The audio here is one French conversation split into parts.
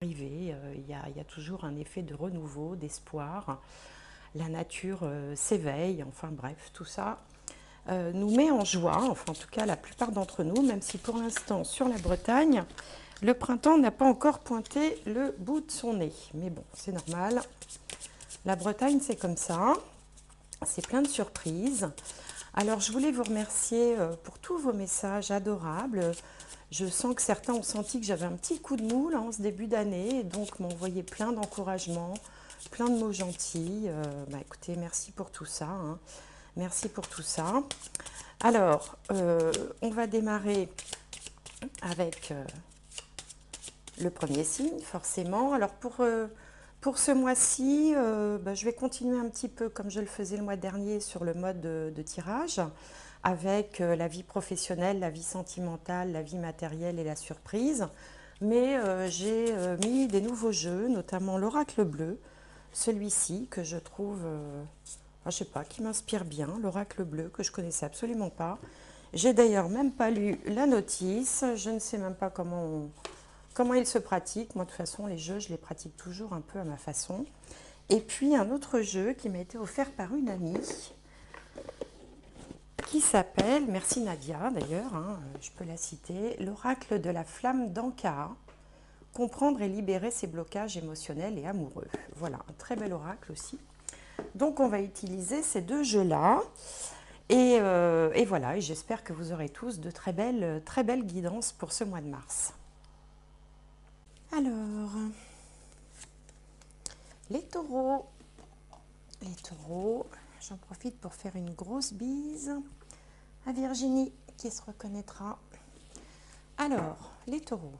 arriver, il y a toujours un effet de renouveau, d'espoir. La nature s'éveille, enfin bref, tout ça nous met en joie, enfin en tout cas la plupart d'entre nous, même si pour l'instant sur la Bretagne, le printemps n'a pas encore pointé le bout de son nez. Mais bon, c'est normal. La Bretagne, c'est comme ça. C'est plein de surprises. Alors, je voulais vous remercier pour tous vos messages adorables. Je sens que certains ont senti que j'avais un petit coup de mou là, en ce début d'année, et donc m'ont envoyé plein d'encouragements, plein de mots gentils. Écoutez, merci pour tout ça, hein. Merci pour tout ça. Alors, on va démarrer avec le premier signe, forcément. Alors, pour ce mois-ci, je vais continuer un petit peu comme je le faisais le mois dernier sur le mode de tirage, avec la vie professionnelle, la vie sentimentale, la vie matérielle et la surprise. Mais j'ai mis des nouveaux jeux, notamment l'oracle bleu, celui-ci que je trouve, je sais pas, qui m'inspire bien, l'oracle bleu que je connaissais absolument pas. J'ai d'ailleurs même pas lu la notice, je ne sais même pas comment il se pratique. Moi de toute façon les jeux je les pratique toujours un peu à ma façon. Et puis un autre jeu qui m'a été offert par une amie, qui s'appelle, merci Nadia d'ailleurs, hein, je peux la citer, l'oracle de la flamme d'Ankara, comprendre et libérer ses blocages émotionnels et amoureux. Voilà, un très bel oracle aussi. Donc on va utiliser ces deux jeux-là. Et voilà, et j'espère que vous aurez tous de très belles guidances pour ce mois de mars. Alors, les taureaux, j'en profite pour faire une grosse bise à Virginie qui se reconnaîtra. Alors, les taureaux.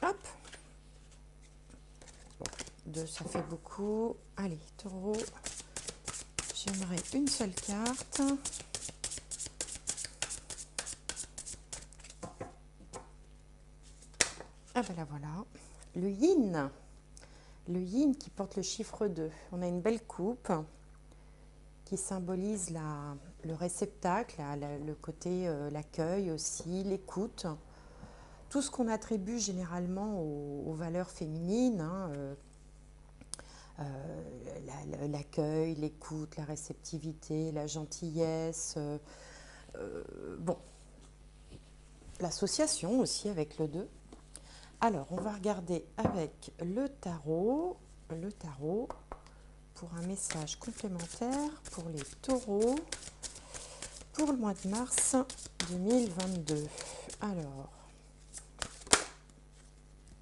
Hop. Bon, deux, ça fait beaucoup. Allez, taureau. J'aimerais une seule carte. Ah ben là voilà. Le yin. Le yin qui porte le chiffre 2. On a une belle coupe qui symbolise le réceptacle, le côté l'accueil aussi, l'écoute. Tout ce qu'on attribue généralement aux valeurs féminines, hein, l'accueil, l'écoute, la réceptivité, la gentillesse, bon, l'association aussi avec le 2. Alors, on va regarder avec le tarot pour un message complémentaire pour les taureaux pour le mois de mars 2022. Alors,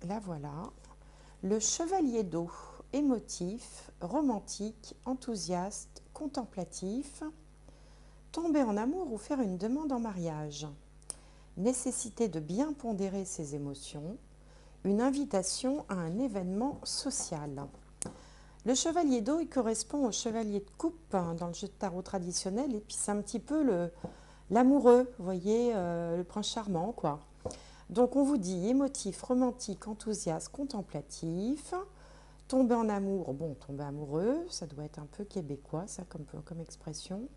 là voilà, le chevalier d'eau, émotif, romantique, enthousiaste, contemplatif, tomber en amour ou faire une demande en mariage, nécessité de bien pondérer ses émotions, une invitation à un événement social. Le chevalier d'eau, il correspond au chevalier de coupe dans le jeu de tarot traditionnel, et puis c'est un petit peu l'amoureux, vous voyez, le prince charmant, quoi. Donc on vous dit émotif, romantique, enthousiaste, contemplatif, tomber en amour, bon, tomber amoureux, ça doit être un peu québécois, ça, comme expression.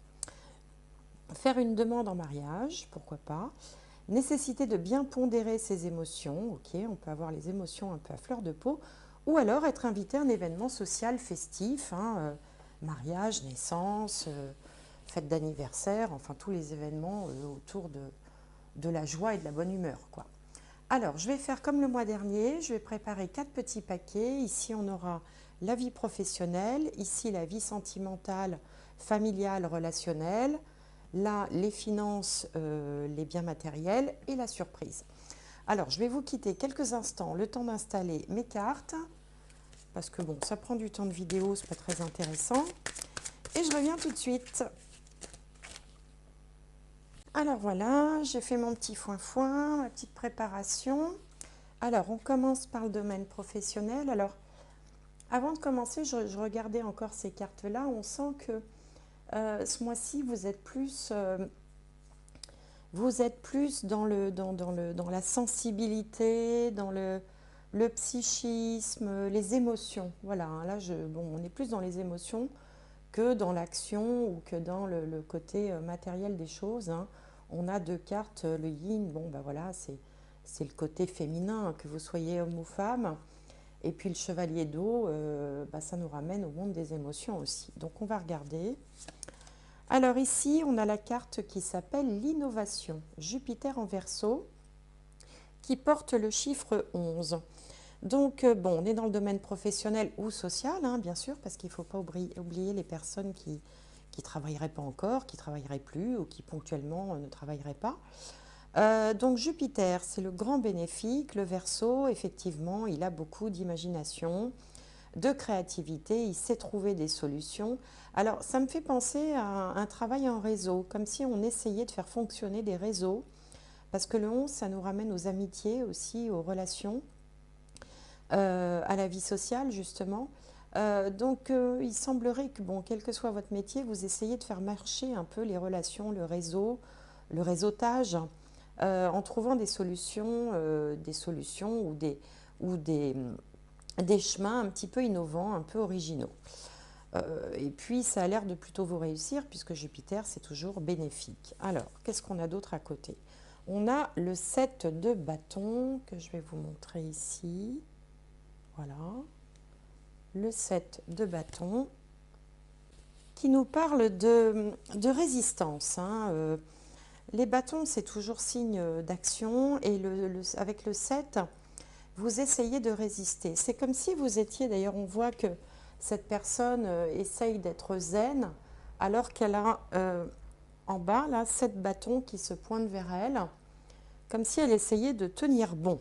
Faire une demande en mariage, pourquoi pas. Nécessité de bien pondérer ses émotions, ok, on peut avoir les émotions un peu à fleur de peau, ou alors être invité à un événement social festif, hein, mariage, naissance, fête d'anniversaire, enfin tous les événements autour de la joie et de la bonne humeur, quoi. Alors, je vais faire comme le mois dernier, je vais préparer 4 petits paquets. Ici, on aura la vie professionnelle, ici la vie sentimentale, familiale, relationnelle, là, les finances, les biens matériels et la surprise. Alors, je vais vous quitter quelques instants, le temps d'installer mes cartes, parce que bon, ça prend du temps de vidéo, c'est pas très intéressant. Et je reviens tout de suite. Alors voilà, j'ai fait mon petit foin-foin, ma petite préparation. Alors, on commence par le domaine professionnel. Alors, avant de commencer, je regardais encore ces cartes-là. On sent que ce mois-ci, vous êtes plus dans la sensibilité, dans le psychisme, les émotions. Voilà, hein, là, on est plus dans les émotions que dans l'action ou que dans le côté matériel des choses, hein. On a deux cartes, le yin, bon, ben voilà, c'est le côté féminin, que vous soyez homme ou femme. Et puis le chevalier d'eau, ça nous ramène au monde des émotions aussi. Donc on va regarder. Alors ici, on a la carte qui s'appelle l'innovation. Jupiter en Verseau, qui porte le chiffre 11. Donc, on est dans le domaine professionnel ou social, hein, bien sûr, parce qu'il ne faut pas oublier les personnes qui ne travailleraient pas encore, qui ne travailleraient plus ou qui ponctuellement ne travailleraient pas. Donc Jupiter, c'est le grand bénéfique. Le Verseau, effectivement, il a beaucoup d'imagination, de créativité, il sait trouver des solutions. Alors, ça me fait penser à un travail en réseau, comme si on essayait de faire fonctionner des réseaux, parce que le 11, ça nous ramène aux amitiés aussi, aux relations, à la vie sociale, justement. Il semblerait que, quel que soit votre métier, vous essayez de faire marcher un peu les relations, le réseau, le réseautage, en trouvant des solutions ou des chemins un petit peu innovants, un peu originaux. Et puis, ça a l'air de plutôt vous réussir, puisque Jupiter, c'est toujours bénéfique. Alors, qu'est-ce qu'on a d'autre à côté? On a le 7 de bâton, que je vais vous montrer ici. Voilà. Le 7 de bâton, qui nous parle de résistance, hein. Les bâtons, c'est toujours signe d'action, et avec le 7, vous essayez de résister. C'est comme si vous étiez, d'ailleurs on voit que cette personne essaye d'être zen, alors qu'elle a en bas, là, 7 bâtons qui se pointent vers elle, comme si elle essayait de tenir bon.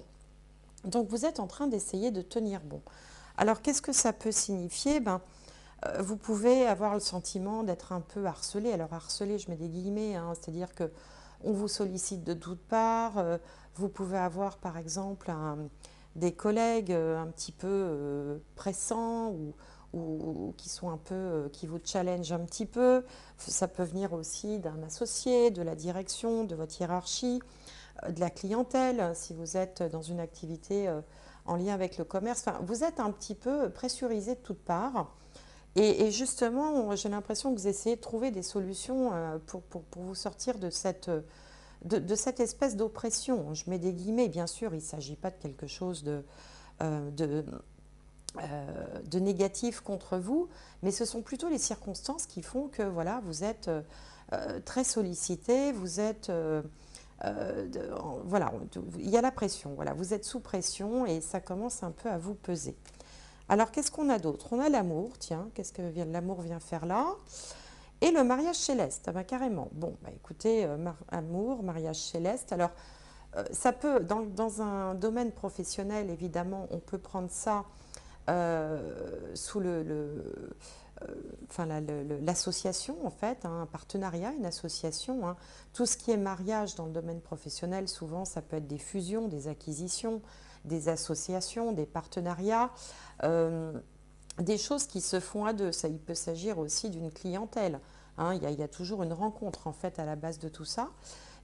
Donc vous êtes en train d'essayer de tenir bon. Alors qu'est-ce que ça peut signifier? Vous pouvez avoir le sentiment d'être un peu harcelé. Alors harcelé, je mets des guillemets, hein, c'est-à-dire que on vous sollicite de toutes parts. Vous pouvez avoir par exemple des collègues un petit peu pressants ou qui sont un peu, qui vous challenge un petit peu. Ça peut venir aussi d'un associé, de la direction, de votre hiérarchie, de la clientèle, si vous êtes dans une activité en lien avec le commerce. Enfin, vous êtes un petit peu pressurisé de toutes parts. Et justement, j'ai l'impression que vous essayez de trouver des solutions pour vous sortir de cette espèce d'oppression. Je mets des guillemets, bien sûr, il ne s'agit pas de quelque chose de négatif contre vous, mais ce sont plutôt les circonstances qui font que voilà, vous êtes très sollicité, vous êtes... voilà, il y a la pression, voilà, vous êtes sous pression et ça commence un peu à vous peser. Alors, qu'est-ce qu'on a d'autre? On a l'amour, tiens, qu'est-ce que l'amour vient faire là? Et le mariage céleste, carrément. Bon, écoutez, amour, mariage céleste. Alors, ça peut, dans un domaine professionnel, évidemment, on peut prendre ça sous l'association, en fait, hein, un partenariat, une association. Hein. Tout ce qui est mariage dans le domaine professionnel, souvent, ça peut être des fusions, des acquisitions, des associations, des partenariats, des choses qui se font à deux. Ça, il peut s'agir aussi d'une clientèle. Hein. Il y a toujours une rencontre, en fait, à la base de tout ça.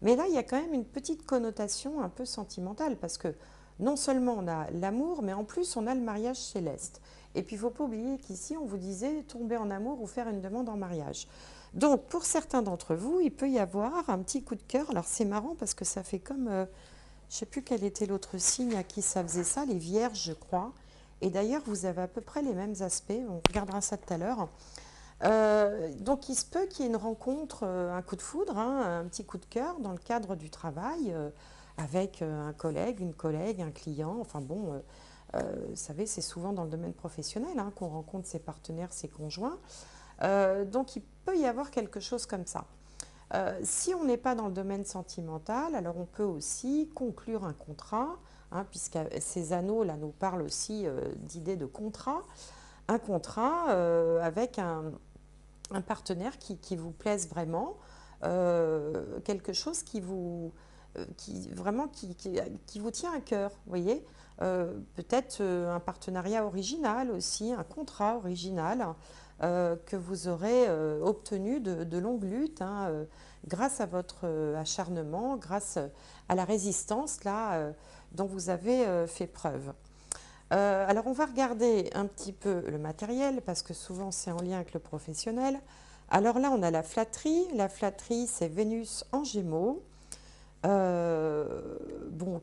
Mais là, il y a quand même une petite connotation un peu sentimentale, parce que non seulement on a l'amour, mais en plus on a le mariage céleste. Et puis il ne faut pas oublier qu'ici on vous disait tomber en amour ou faire une demande en mariage. Donc pour certains d'entre vous, il peut y avoir un petit coup de cœur. Alors c'est marrant parce que ça fait comme, je ne sais plus quel était l'autre signe à qui ça faisait ça, les vierges je crois. Et d'ailleurs vous avez à peu près les mêmes aspects, on regardera ça tout à l'heure. Donc il se peut qu'il y ait une rencontre, un coup de foudre, hein, un petit coup de cœur dans le cadre du travail avec un collègue, une collègue, un client. Enfin bon, vous savez, c'est souvent dans le domaine professionnel hein, qu'on rencontre ses partenaires, ses conjoints. Donc il peut y avoir quelque chose comme ça. Si on n'est pas dans le domaine sentimental, alors on peut aussi conclure un contrat, hein, puisque ces anneaux là nous parlent aussi d'idées de contrat. Un contrat avec un partenaire qui vous plaise vraiment, quelque chose qui vous tient à cœur, vous voyez. Peut-être un partenariat original aussi, un contrat original que vous aurez obtenu de longues luttes, hein, grâce à votre acharnement, grâce à la résistance là, dont vous avez fait preuve. Alors on va regarder un petit peu le matériel parce que souvent c'est en lien avec le professionnel. Alors là on a la flatterie c'est Vénus en Gémeaux,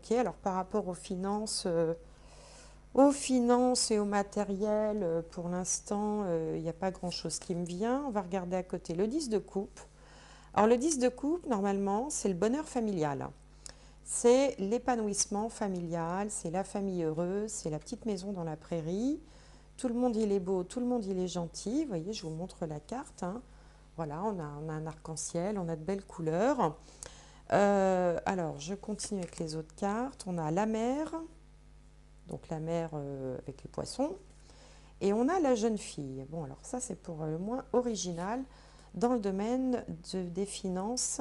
Ok, alors par rapport aux finances et au matériel, pour l'instant, il n'y a pas grand-chose qui me vient. On va regarder à côté le 10 de coupe. Alors le 10 de coupe, normalement, c'est le bonheur familial. C'est l'épanouissement familial, c'est la famille heureuse, c'est la petite maison dans la prairie. Tout le monde, il est beau, tout le monde, il est gentil. Vous voyez, je vous montre la carte, hein. Voilà, on a un arc-en-ciel, on a de belles couleurs. Alors, je continue avec les autres cartes. On a la mer, donc la mer avec les poissons. Et on a la jeune fille. Bon, alors ça, c'est pour le moins original dans le domaine des finances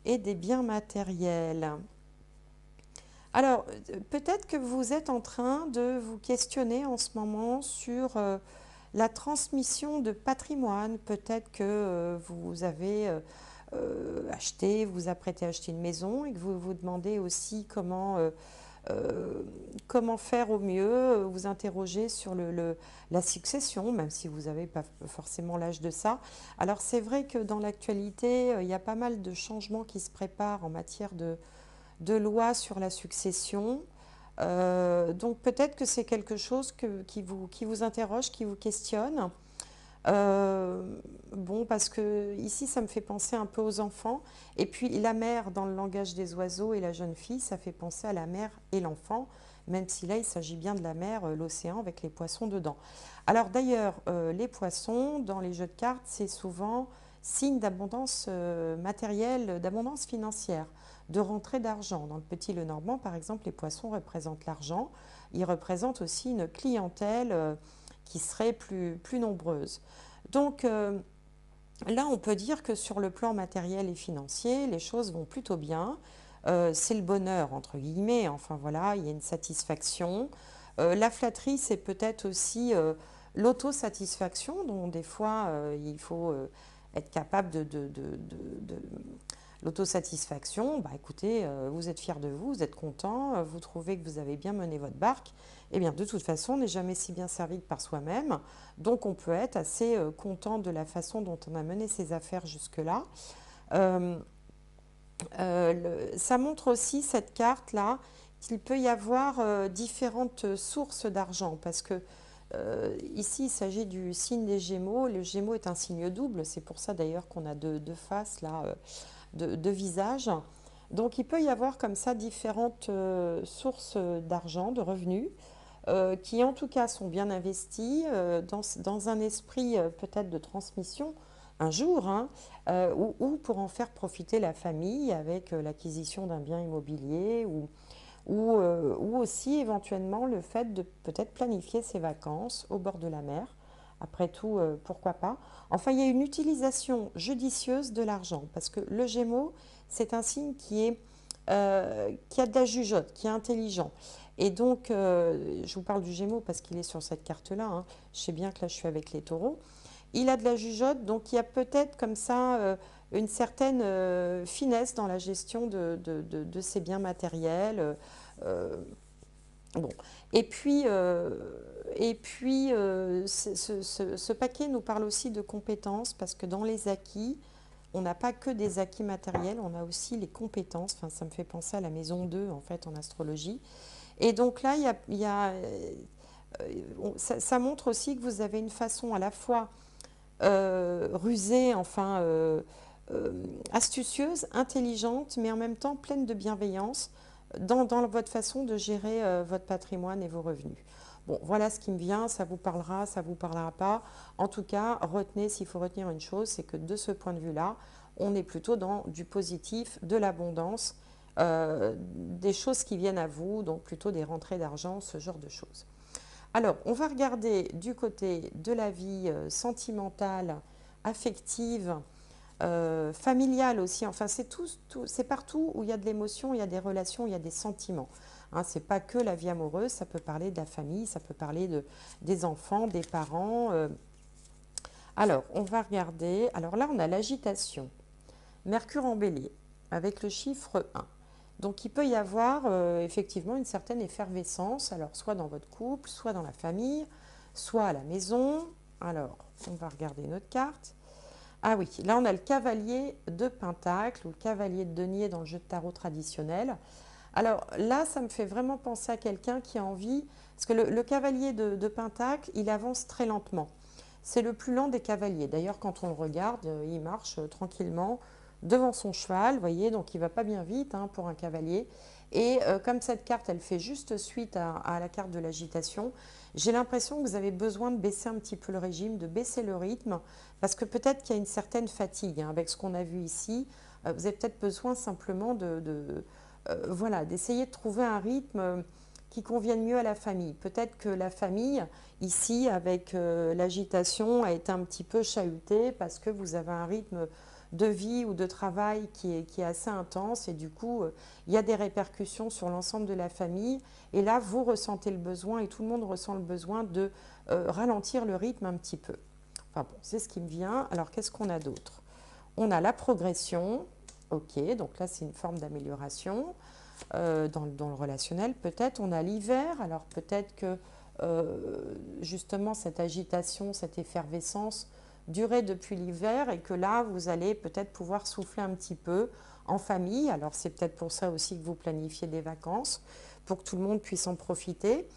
et des biens matériels. Alors, peut-être que vous êtes en train de vous questionner en ce moment sur la transmission de patrimoine. Peut-être que vous avez acheté, vous apprêtez à acheter une maison et que vous vous demandez aussi comment faire au mieux, vous interrogez sur la succession, même si vous n'avez pas forcément l'âge de ça. Alors c'est vrai que dans l'actualité, il y a pas mal de changements qui se préparent en matière de loi sur la succession. Donc peut-être que c'est quelque chose qui vous interroge, qui vous questionne. Bon, parce que ici, ça me fait penser un peu aux enfants. Et puis la mère, dans le langage des oiseaux, et la jeune fille, ça fait penser à la mère et l'enfant, même si là, il s'agit bien de la mer, l'océan, avec les poissons dedans. Alors d'ailleurs, les poissons, dans les jeux de cartes, c'est souvent signe d'abondance matérielle, d'abondance financière, de rentrée d'argent. Dans le Petit Lenormand, par exemple, les poissons représentent l'argent. Ils représentent aussi une clientèle qui serait plus nombreuse. Donc là, on peut dire que sur le plan matériel et financier, les choses vont plutôt bien. C'est le bonheur, entre guillemets. Enfin voilà, il y a une satisfaction. La flatterie, c'est peut-être aussi l'autosatisfaction, dont des fois, il faut être capable de l'autosatisfaction. Bah, écoutez, vous êtes fier de vous, vous êtes content, vous trouvez que vous avez bien mené votre barque. Eh bien, de toute façon, on n'est jamais si bien servi que par soi-même. Donc, on peut être assez content de la façon dont on a mené ses affaires jusque-là. Ça montre aussi, cette carte-là, qu'il peut y avoir différentes sources d'argent. Parce que ici, il s'agit du signe des Gémeaux. Le Gémeaux est un signe double. C'est pour ça d'ailleurs qu'on a deux faces, là, deux visages. Donc, il peut y avoir comme ça différentes sources d'argent, de revenus. Qui en tout cas sont bien investis dans un esprit peut-être de transmission un jour, hein, ou pour en faire profiter la famille avec l'acquisition d'un bien immobilier ou aussi éventuellement le fait de peut-être planifier ses vacances au bord de la mer. Après tout, pourquoi pas. Enfin, il y a une utilisation judicieuse de l'argent parce que le Gémeaux, c'est un signe qui a de la jugeote, qui est intelligent. Et donc, je vous parle du Gémeaux parce qu'il est sur cette carte-là, hein. Je sais bien que là, je suis avec les taureaux. Il a de la jugeote, donc il y a peut-être comme ça une certaine finesse dans la gestion de ses biens matériels. Euh, bon. Ce paquet nous parle aussi de compétences parce que dans les acquis, on n'a pas que des acquis matériels, on a aussi les compétences. Enfin, ça me fait penser à la maison 2 en fait en astrologie. Et donc là, ça montre aussi que vous avez une façon à la fois rusée, enfin astucieuse, intelligente, mais en même temps pleine de bienveillance dans votre façon de gérer votre patrimoine et vos revenus. Bon, voilà ce qui me vient, ça vous parlera, ça vous parlera pas. En tout cas, retenez, s'il faut retenir une chose, c'est que de ce point de vue-là, on est plutôt dans du positif, de l'abondance, des choses qui viennent à vous, donc plutôt des rentrées d'argent, ce genre de choses. Alors, on va regarder du côté de la vie sentimentale, affective, familiale aussi. Enfin, c'est partout où il y a de l'émotion, il y a des relations, il y a des sentiments. Hein, ce n'est pas que la vie amoureuse, ça peut parler de la famille, ça peut parler des enfants, des parents. Alors, on va regarder. Alors là, on a l'agitation. Mercure en bélier, avec le chiffre 1. Donc il peut y avoir effectivement une certaine effervescence, alors soit dans votre couple, soit dans la famille, soit à la maison. Alors, on va regarder notre carte. Ah oui, là on a le cavalier de Pentacle ou le cavalier de denier dans le jeu de tarot traditionnel. Alors là, ça me fait vraiment penser à quelqu'un qui a envie, parce que le cavalier de Pentacle, il avance très lentement. C'est le plus lent des cavaliers. D'ailleurs, quand on le regarde, il marche tranquillement devant son cheval, vous voyez, donc il ne va pas bien vite hein, pour un cavalier. Et comme cette carte, elle fait juste suite à la carte de l'agitation, j'ai l'impression que vous avez besoin de baisser un petit peu le régime, de baisser le rythme, parce que peut-être qu'il y a une certaine fatigue hein, avec ce qu'on a vu ici. Vous avez peut-être besoin simplement voilà, d'essayer de trouver un rythme qui convienne mieux à la famille. Peut-être que la famille, ici, avec l'agitation, a été un petit peu chahutée parce que vous avez un rythme de vie ou de travail qui est assez intense et du coup, il y a des répercussions sur l'ensemble de la famille. Et là, vous ressentez le besoin et tout le monde ressent le besoin de ralentir le rythme un petit peu. Enfin bon, c'est ce qui me vient. Alors, qu'est-ce qu'on a d'autre? On a la progression. Ok, donc là, c'est une forme d'amélioration. Dans le relationnel, peut-être on a l'hiver, alors peut-être que justement cette agitation, cette effervescence durait depuis l'hiver et que là vous allez peut-être pouvoir souffler un petit peu en famille, alors c'est peut-être pour ça aussi que vous planifiez des vacances, pour que tout le monde puisse en profiter.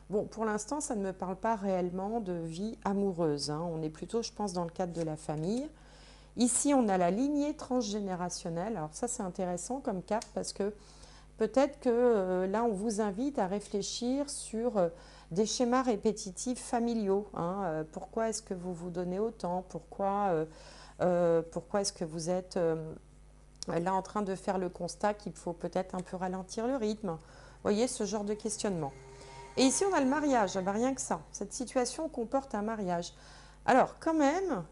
Bon, pour l'instant, ça ne me parle pas réellement de vie amoureuse, hein. On est plutôt, je pense, dans le cadre de la famille. Ici, on a la lignée transgénérationnelle. Alors ça, c'est intéressant comme carte parce que peut-être que là, on vous invite à réfléchir sur des schémas répétitifs familiaux. Hein. Pourquoi est-ce que vous vous donnez autant? Pourquoi est-ce que vous êtes là en train de faire le constat qu'il faut peut-être un peu ralentir le rythme? Vous voyez, ce genre de questionnement. Et ici, on a le mariage. Ah ben, rien que ça. Cette situation comporte un mariage. Alors, quand même,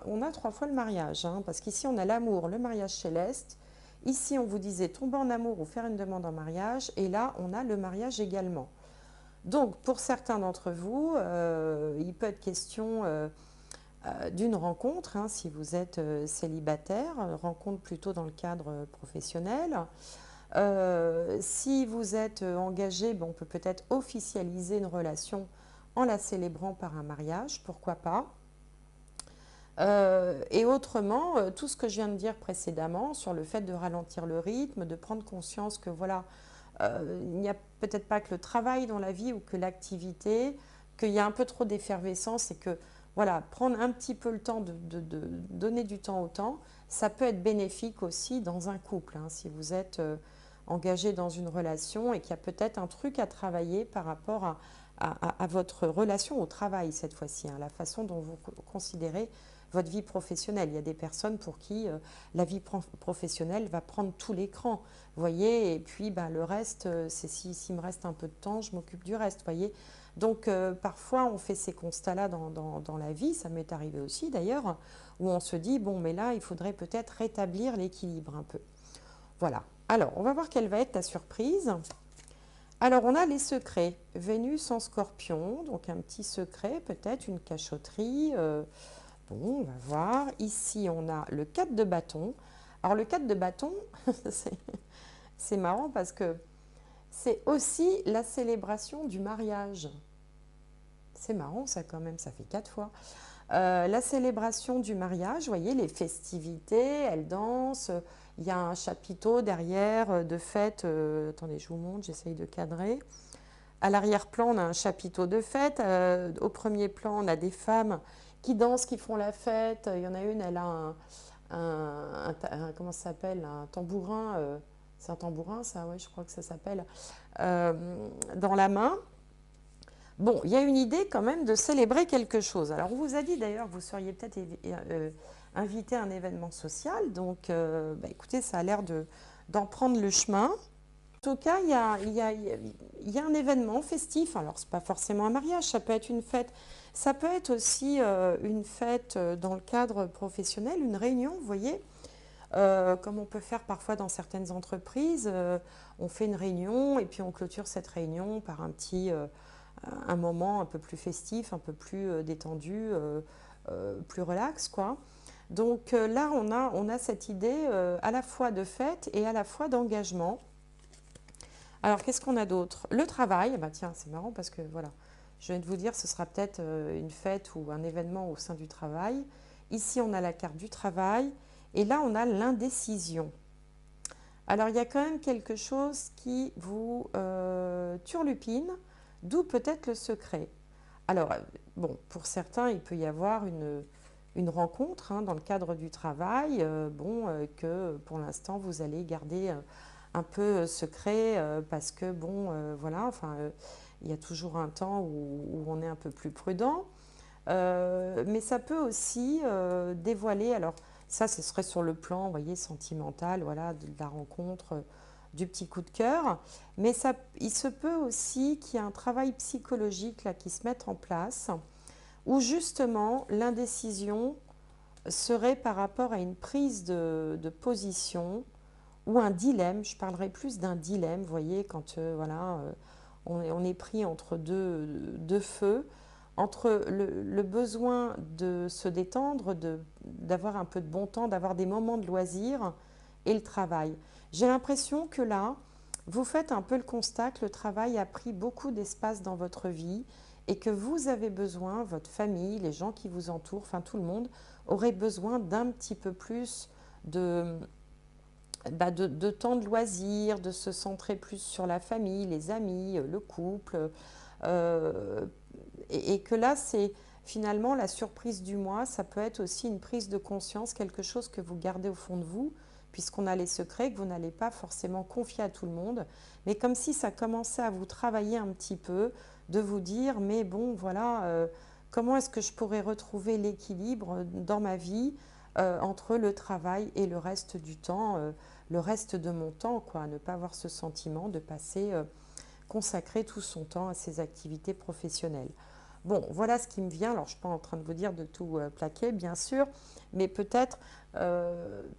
on a 3 fois le mariage. Hein, parce qu'ici, on a l'amour, le mariage céleste. Ici, on vous disait tomber en amour ou faire une demande en mariage. Et là, on a le mariage également. Donc, pour certains d'entre vous, il peut être question d'une rencontre, hein, si vous êtes célibataire, rencontre plutôt dans le cadre professionnel. Si vous êtes engagé, bon, on peut peut-être officialiser une relation en la célébrant par un mariage, pourquoi pas. Et autrement, tout ce que je viens de dire précédemment sur le fait de ralentir le rythme, de prendre conscience que voilà, il n'y a peut-être pas que le travail dans la vie ou que l'activité, qu'il y a un peu trop d'effervescence et que voilà, prendre un petit peu le temps de donner du temps au temps, ça peut être bénéfique aussi dans un couple. Hein, si vous êtes engagé dans une relation et qu'il y a peut-être un truc à travailler par rapport à votre relation au travail cette fois-ci, hein, la façon dont vous considérez votre vie professionnelle. Il y a des personnes pour qui la vie professionnelle va prendre tout l'écran, vous voyez, et puis ben, le reste, c'est s'il me reste un peu de temps, je m'occupe du reste, vous voyez. Donc parfois on fait ces constats-là dans la vie, ça m'est arrivé aussi d'ailleurs, où on se dit, bon mais là il faudrait peut-être rétablir l'équilibre un peu. Voilà, alors on va voir quelle va être ta surprise. Alors on a les secrets, Vénus en Scorpion, donc un petit secret, peut-être une cachotterie. Bon, on va voir. Ici, on a le 4 de bâton. Alors, le 4 de bâton, c'est marrant parce que c'est aussi la célébration du mariage. C'est marrant, ça, quand même, ça fait 4 fois. La célébration du mariage, vous voyez, les festivités, elles dansent. Il y a un chapiteau derrière de fête. Attendez, je vous montre, j'essaye de cadrer. À l'arrière-plan, on a un chapiteau de fête. Au premier plan, on a des femmes qui dansent, qui font la fête. Il y en a une, elle a comment ça s'appelle, un tambourin. C'est un tambourin, ça, ouais, je crois que ça s'appelle. Dans la main. Bon, il y a une idée quand même de célébrer quelque chose. Alors, on vous a dit d'ailleurs que vous seriez peut-être invité à un événement social. Donc, bah, écoutez, ça a l'air d'en prendre le chemin. En tout cas, il y a un événement festif. Alors, ce n'est pas forcément un mariage, ça peut être une fête. Ça peut être aussi une fête dans le cadre professionnel, une réunion, vous voyez, comme on peut faire parfois dans certaines entreprises. On fait une réunion et puis on clôture cette réunion par un moment un peu plus festif, un peu plus détendu, plus relax, quoi. Donc là, on a cette idée à la fois de fête et à la fois d'engagement. Alors, qu'est-ce qu'on a d'autre? Le travail, bah tiens, c'est marrant parce que voilà, je viens de vous dire, ce sera peut-être une fête ou un événement au sein du travail. Ici, on a la carte du travail et là, on a l'indécision. Alors, il y a quand même quelque chose qui vous turlupine, d'où peut-être le secret. Alors, bon, pour certains, il peut y avoir une rencontre dans le cadre du travail, que pour l'instant, vous allez garder un peu secret parce que, voilà, enfin, il y a toujours un temps où on est un peu plus prudent. Mais ça peut aussi dévoiler, alors ça, ce serait sur le plan, vous voyez, sentimental, voilà, de la rencontre, du petit coup de cœur. Mais ça, il se peut aussi qu'il y ait un travail psychologique là, qui se mette en place, où justement l'indécision serait par rapport à une prise de position ou un dilemme. Je parlerai plus d'un dilemme, vous voyez, quand voilà, on est pris entre deux feux, entre le besoin de se détendre, d'avoir un peu de bon temps, d'avoir des moments de loisir et le travail. J'ai l'impression que là, vous faites un peu le constat que le travail a pris beaucoup d'espace dans votre vie et que vous avez besoin, votre famille, les gens qui vous entourent, enfin tout le monde, aurait besoin d'un petit peu plus de, de temps de loisir, de se centrer plus sur la famille, les amis, le couple. euh, et que là, c'est finalement la surprise du mois, ça peut être aussi une prise de conscience, quelque chose que vous gardez au fond de vous, puisqu'on a les secrets que vous n'allez pas forcément confier à tout le monde, mais comme si ça commençait à vous travailler un petit peu, de vous dire, mais bon, voilà, comment est-ce que je pourrais retrouver l'équilibre dans ma vie entre le travail et le reste du temps, le reste de mon temps, quoi, ne pas avoir ce sentiment de passer, consacrer tout son temps à ses activités professionnelles. Bon, voilà ce qui me vient. Alors, je ne suis pas en train de vous dire de tout plaquer, bien sûr, mais peut-être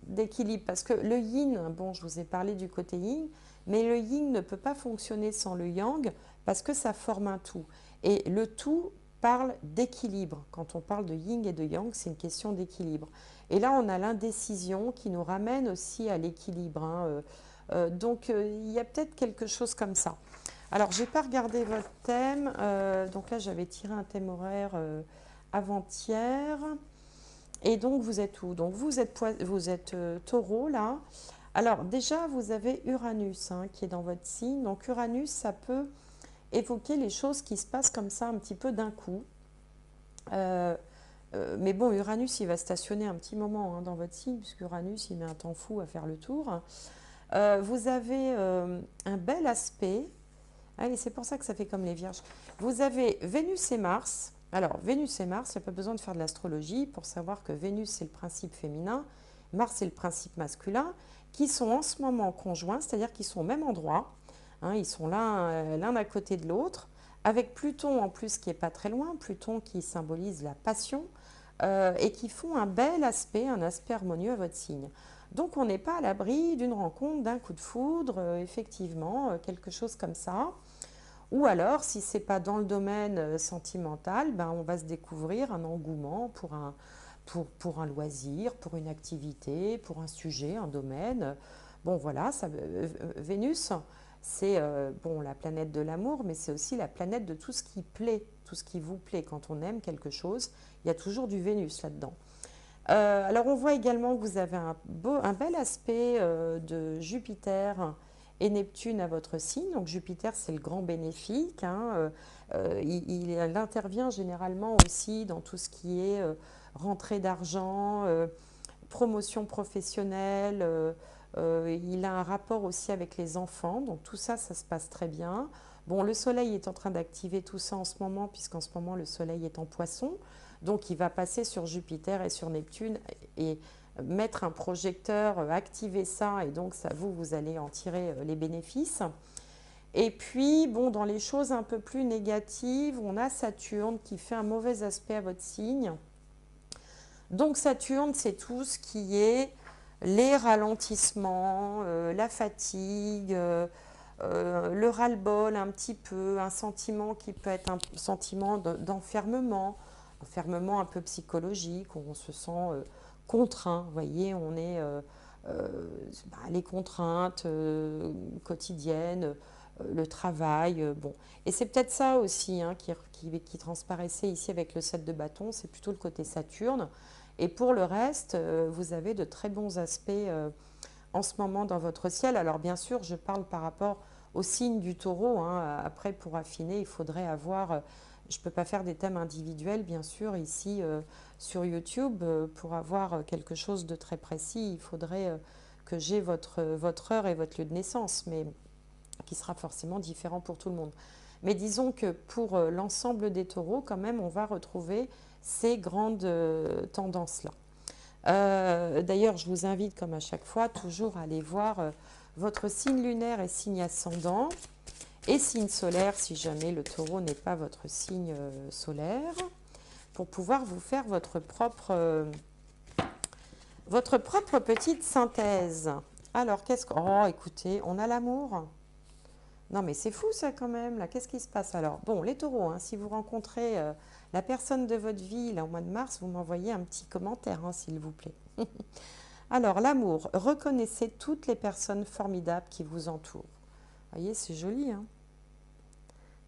d'équilibre. Parce que le yin, bon, je vous ai parlé du côté yin, mais le yin ne peut pas fonctionner sans le yang parce que ça forme un tout. Et le tout parle d'équilibre. Quand on parle de yin et de yang, c'est une question d'équilibre. Et là, on a l'indécision qui nous ramène aussi à l'équilibre. Donc, il y a peut-être quelque chose comme ça. Alors, je n'ai pas regardé votre thème. Donc là, j'avais tiré un thème horaire avant-hier. Et donc, vous êtes où? Donc, vous êtes taureau, là. Alors, déjà, vous avez Uranus qui est dans votre signe. Donc, Uranus, ça peut évoquer les choses qui se passent comme ça un petit peu d'un coup. Euh, mais bon, Uranus, il va stationner un petit moment dans votre signe, puisque Uranus, il met un temps fou à faire le tour. Vous avez un bel aspect. Ah, et c'est pour ça que ça fait comme les vierges. Vous avez Vénus et Mars. Alors, Vénus et Mars, il n'y a pas besoin de faire de l'astrologie pour savoir que Vénus, c'est le principe féminin, Mars, c'est le principe masculin, qui sont en ce moment conjoints, c'est-à-dire qu'ils sont au même endroit. Ils sont l'un à côté de l'autre, avec Pluton en plus qui n'est pas très loin, Pluton qui symbolise la passion, et qui font un bel aspect, un aspect harmonieux à votre signe. Donc on n'est pas à l'abri d'une rencontre, d'un coup de foudre, effectivement, quelque chose comme ça. Ou alors, si ce n'est pas dans le domaine sentimental, ben, on va se découvrir un engouement pour un loisir, pour une activité, pour un sujet, un domaine. Bon, voilà, Vénus, c'est bon, la planète de l'amour, mais c'est aussi la planète de tout ce qui plaît, tout ce qui vous plaît. Quand on aime quelque chose, il y a toujours du Vénus là-dedans. Alors, on voit également que vous avez un bel aspect de Jupiter et Neptune à votre signe. Donc, Jupiter, c'est le grand bénéfique. Il intervient généralement aussi dans tout ce qui est rentrée d'argent, promotion professionnelle. Il a un rapport aussi avec les enfants. Donc, tout ça, ça se passe très bien. Bon, le Soleil est en train d'activer tout ça en ce moment, puisqu'en ce moment, le Soleil est en Poisson. Donc, il va passer sur Jupiter et sur Neptune et mettre un projecteur, activer ça, et donc ça, vous allez en tirer les bénéfices. Et puis, bon, dans les choses un peu plus négatives, on a Saturne qui fait un mauvais aspect à votre signe. Donc, Saturne, c'est tout ce qui est les ralentissements, la fatigue, le ras-le-bol un petit peu, un sentiment qui peut être un sentiment d'enfermement, enfermement un peu psychologique, où on se sent contraint. Vous voyez, on est les contraintes quotidiennes, le travail. Bon. Et c'est peut-être ça aussi qui transparaissait ici avec le 7 de bâton, c'est plutôt le côté Saturne. Et pour le reste, vous avez de très bons aspects en ce moment dans votre ciel. Alors bien sûr, je parle par rapport au signe du taureau, hein. Après, pour affiner, il faudrait avoir... je ne peux pas faire des thèmes individuels, bien sûr, ici sur YouTube. Pour avoir quelque chose de très précis, il faudrait que j'ai votre heure et votre lieu de naissance, mais qui sera forcément différent pour tout le monde. Mais disons que pour l'ensemble des taureaux, quand même, on va retrouver ces grandes tendances-là. D'ailleurs, je vous invite, comme à chaque fois, toujours à aller voir votre signe lunaire et signe ascendant et signe solaire, si jamais le taureau n'est pas votre signe solaire, pour pouvoir vous faire votre propre petite synthèse. Alors, qu'est-ce que... Oh, écoutez, on a l'amour. Non, mais c'est fou ça quand même, là. Qu'est-ce qui se passe alors? Bon, les taureaux, hein, si vous rencontrez la personne de votre vie là, au mois de mars, vous m'envoyez un petit commentaire, hein, s'il vous plaît. Alors, l'amour. Reconnaissez toutes les personnes formidables qui vous entourent. Vous voyez, c'est joli, hein?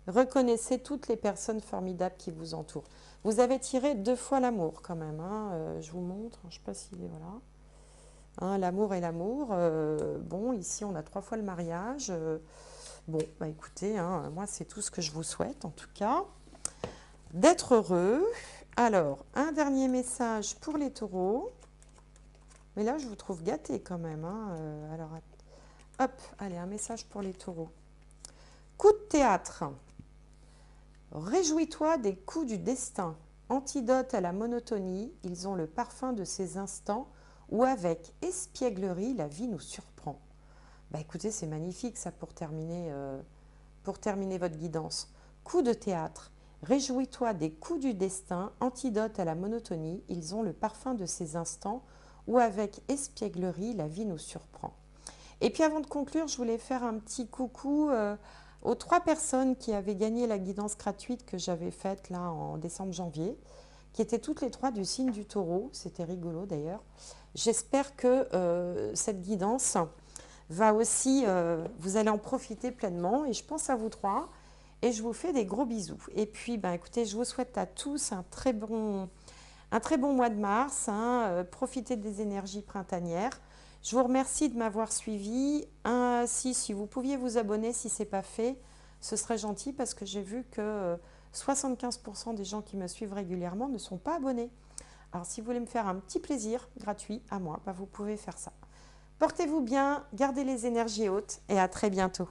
Reconnaissez toutes les personnes formidables qui vous entourent. Vous avez tiré 2 fois l'amour quand même, hein. Je vous montre, je ne sais pas s'il est... Voilà. Hein, l'amour et l'amour. Bon, ici, on a 3 fois le mariage. Bon, bah écoutez, hein, moi, c'est tout ce que je vous souhaite, en tout cas. D'être heureux. Alors, un dernier message pour les taureaux. Mais là, je vous trouve gâtés quand même, hein. Alors, hop, allez, un message pour les taureaux. Coup de théâtre. Réjouis-toi des coups du destin. Antidote à la monotonie, ils ont le parfum de ces instants où avec espièglerie, la vie nous surprend. Bah écoutez, c'est magnifique ça pour terminer votre guidance. Coup de théâtre. Réjouis-toi des coups du destin, antidote à la monotonie, ils ont le parfum de ces instants où avec espièglerie, la vie nous surprend. Et puis avant de conclure, je voulais faire un petit coucou aux 3 personnes qui avaient gagné la guidance gratuite que j'avais faite là en décembre-janvier, qui étaient toutes les 3 du signe du taureau. C'était rigolo d'ailleurs. J'espère que cette guidance va aussi, vous allez en profiter pleinement et je pense à vous 3 et je vous fais des gros bisous. Et puis, ben, écoutez, je vous souhaite à tous un très bon mois de mars, hein. Profitez des énergies printanières. Je vous remercie de m'avoir suivi. Si vous pouviez vous abonner si ce n'est pas fait, ce serait gentil parce que j'ai vu que 75% des gens qui me suivent régulièrement ne sont pas abonnés. Alors, si vous voulez me faire un petit plaisir gratuit à moi, bah, vous pouvez faire ça. Portez-vous bien, gardez les énergies hautes et à très bientôt.